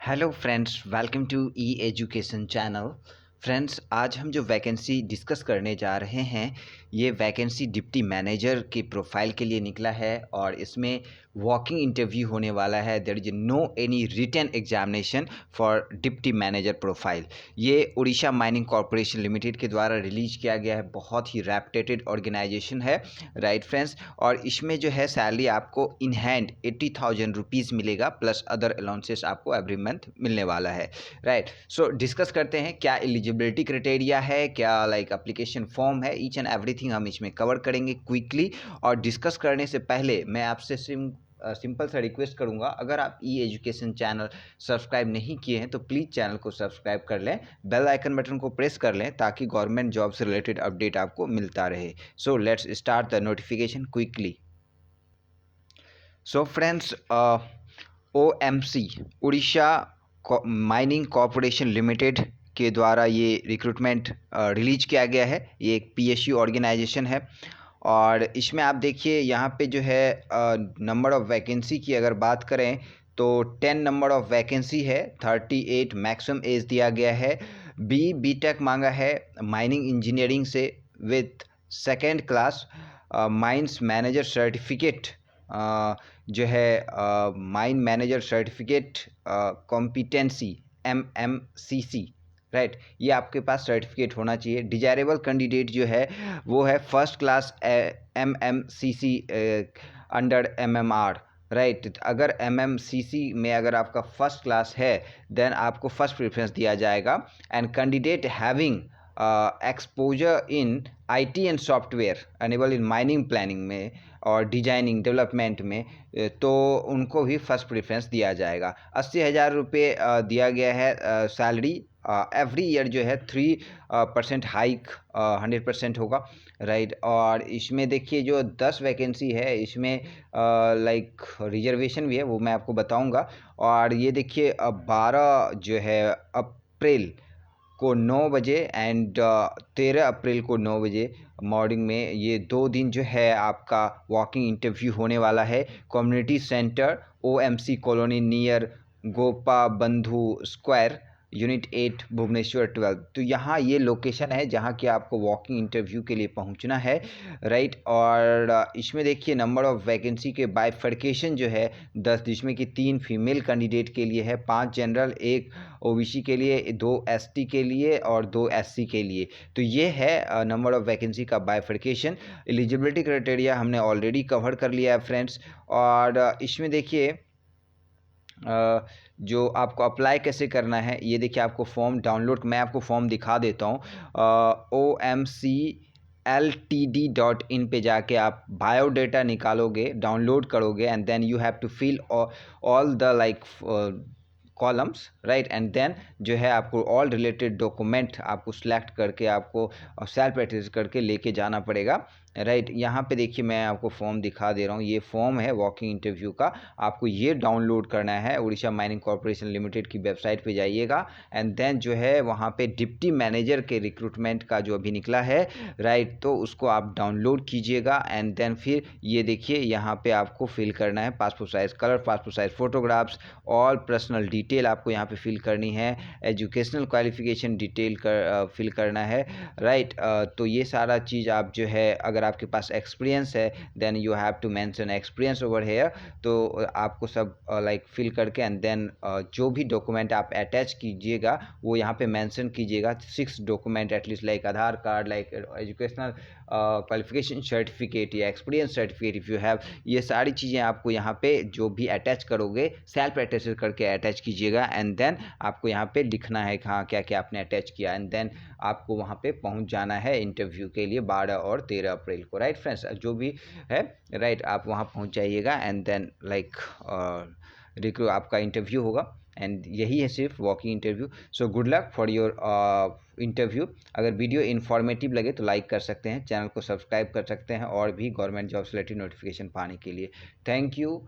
Hello friends, welcome to E education channel. Friends, आज हम जो वैकेंसी डिस्कस करने जा रहे हैं, ये वैकेंसी डिप्टी मैनेजर की प्रोफाइल के लिए निकला है और इसमें वॉकिंग इंटरव्यू होने वाला है। There is no any written examination for deputy manager profile. ये उड़ीसा माइनिंग कॉरपोरेशन लिमिटेड के द्वारा रिलीज किया गया है। बहुत ही रेप्यूटेड ऑर्गेनाइजेशन है, राइट फ्रेंड्स। और इसमें जो है सैलरी आपको इन हैंड 80,000 रुपीज़ मिलेगा, प्लस अदर अलाउंसेस आपको एवरी मंथ मिलने वाला है, राइट। सो डिस्कस करते हैं क्या एलिजिबिलिटी क्राइटेरिया है, क्या लाइक एप्लीकेशन फॉर्म है, ईच एंड एवरीथिंग हम इसमें कवर करेंगे क्विकली। और डिस्कस करने से पहले मैं आपसे सिंपल सा रिक्वेस्ट करूंगा, अगर आप ई एजुकेशन चैनल सब्सक्राइब नहीं किए हैं तो प्लीज़ चैनल को सब्सक्राइब कर लें, बेल आइकन बटन को प्रेस कर लें ताकि गवर्नमेंट जॉब से रिलेटेड अपडेट आपको मिलता रहे। So let's start the notification quickly. So friends, OMC Orissa mining corporation limited के द्वारा ये रिक्रूटमेंट रिलीज किया गया है। ये एक PSU ऑर्गेनाइजेशन है और इसमें आप देखिए यहाँ पे जो है नंबर ऑफ़ वैकेंसी की अगर बात करें तो 10 नंबर ऑफ़ वैकेंसी है, 38 मैक्सिमम एज दिया गया है। BTech मांगा है माइनिंग इंजीनियरिंग से with second class mines manager certificate, जो है mine manager certificate competency MMCC, right. ये आपके पास सर्टिफिकेट होना चाहिए। डिजायरेबल कैंडिडेट जो है वो है first class MMCC under MMR, right. अगर MMCC में अगर आपका फर्स्ट क्लास है देन आपको फर्स्ट प्रेफरेंस दिया जाएगा। And candidate having exposure in IT and software enable in mining planning में और डिजाइनिंग डेवलपमेंट में तो उनको भी फर्स्ट प्रेफरेंस दिया जाएगा। 80,000 रुपये दिया गया है सैलरी। एवरी ईयर जो है 3% हाइक 100% होगा, राइट। और इसमें देखिए जो 10 वैकेंसी है इसमें लाइक रिजर्वेशन भी है, वो मैं आपको बताऊंगा। और ये देखिए 12 जो है अप्रैल को 9 बजे एंड 13 अप्रैल को 9 बजे मॉर्निंग में, ये 2 दिन जो है आपका वॉकिंग इंटरव्यू होने वाला है। Community centre OMC colony near Gopa बंधु स्क्वायर, यूनिट 8 भुवनेश्वर 12। तो यहाँ ये लोकेशन है जहाँ कि आपको वॉकिंग इंटरव्यू के लिए पहुँचना है, राइट। और इसमें देखिए नंबर ऑफ़ वैकेंसी के बाइफर्केशन जो है 10, जिसमें कि 3 फीमेल कैंडिडेट के लिए है, 5 जनरल, 1 OBC के लिए, 2 ST के लिए और 2 SC के लिए। तो ये है नंबर ऑफ़ वैकेंसी का बाइफर्केशन। एलिजिबिलिटी क्राइटेरिया हमने ऑलरेडी कवर कर लिया है फ्रेंड्स। और इसमें देखिए जो आपको अप्लाई कैसे करना है, ये देखिए आपको फॉर्म डाउनलोड, मैं आपको फॉर्म दिखा देता हूँ। OMCLTD.in पे जाके आप बायोडेटा निकालोगे, डाउनलोड करोगे and then you have to fill all the like columns, right. And then जो है आपको ऑल रिलेटेड डॉक्यूमेंट आपको सिलेक्ट करके आपको सेल्फ अटेस्ट करके लेके जाना पड़ेगा, राइट। यहाँ पे देखिए मैं आपको फॉर्म दिखा दे रहा हूँ, ये फॉर्म है वॉकिंग इंटरव्यू का। आपको ये डाउनलोड करना है, उड़ीसा माइनिंग कॉरपोरेशन लिमिटेड की वेबसाइट पे जाइएगा एंड देन जो है वहाँ पे डिप्टी मैनेजर के रिक्रूटमेंट का जो अभी निकला है, राइट, तो उसको आप डाउनलोड कीजिएगा। एंड देन फिर ये देखिए यहाँ पे आपको फिल करना है passport size colour, passport size photographs, all personal detail आपको यहाँ पे फिल करनी है, एजुकेशनल क्वालिफिकेशन डिटेल फिल करना है, राइट। तो ये सारा चीज़ आप जो है, अगर आपके पास एक्सपीरियंस है then you have to mention experience over here. तो आपको सब लाइक फिल करके एंड देन जो भी डॉक्यूमेंट आप अटैच कीजिएगा वो यहाँ पे मेंशन कीजिएगा। 6 document at least, like Aadhaar card, like educational qualification certificate या experience certificate if you have. ये सारी चीज़ें आपको यहाँ पे जो भी अटैच करोगे सेल्फ अटैच करके अटैच कीजिएगा एंड देन आपको यहाँ पे लिखना है हाँ क्या क्या आपने अटैच किया एंड देन आपको वहाँ पे पहुँच जाना है इंटरव्यू के लिए 12 और 13 अप्रैल को, राइट फ्रेंड्स। जो भी है, राइट, आप वहाँ पहुँच जाइएगा एंड देन लाइक आपका इंटरव्यू होगा एंड यही है सिर्फ walking interview. So good luck for your interview. अगर वीडियो इन्फॉर्मेटिव लगे तो लाइक कर सकते हैं, चैनल को सब्सक्राइब कर सकते हैं और भी गवर्नमेंट जॉब से रिलेटेड नोटिफिकेशन पाने के लिए। Thank you.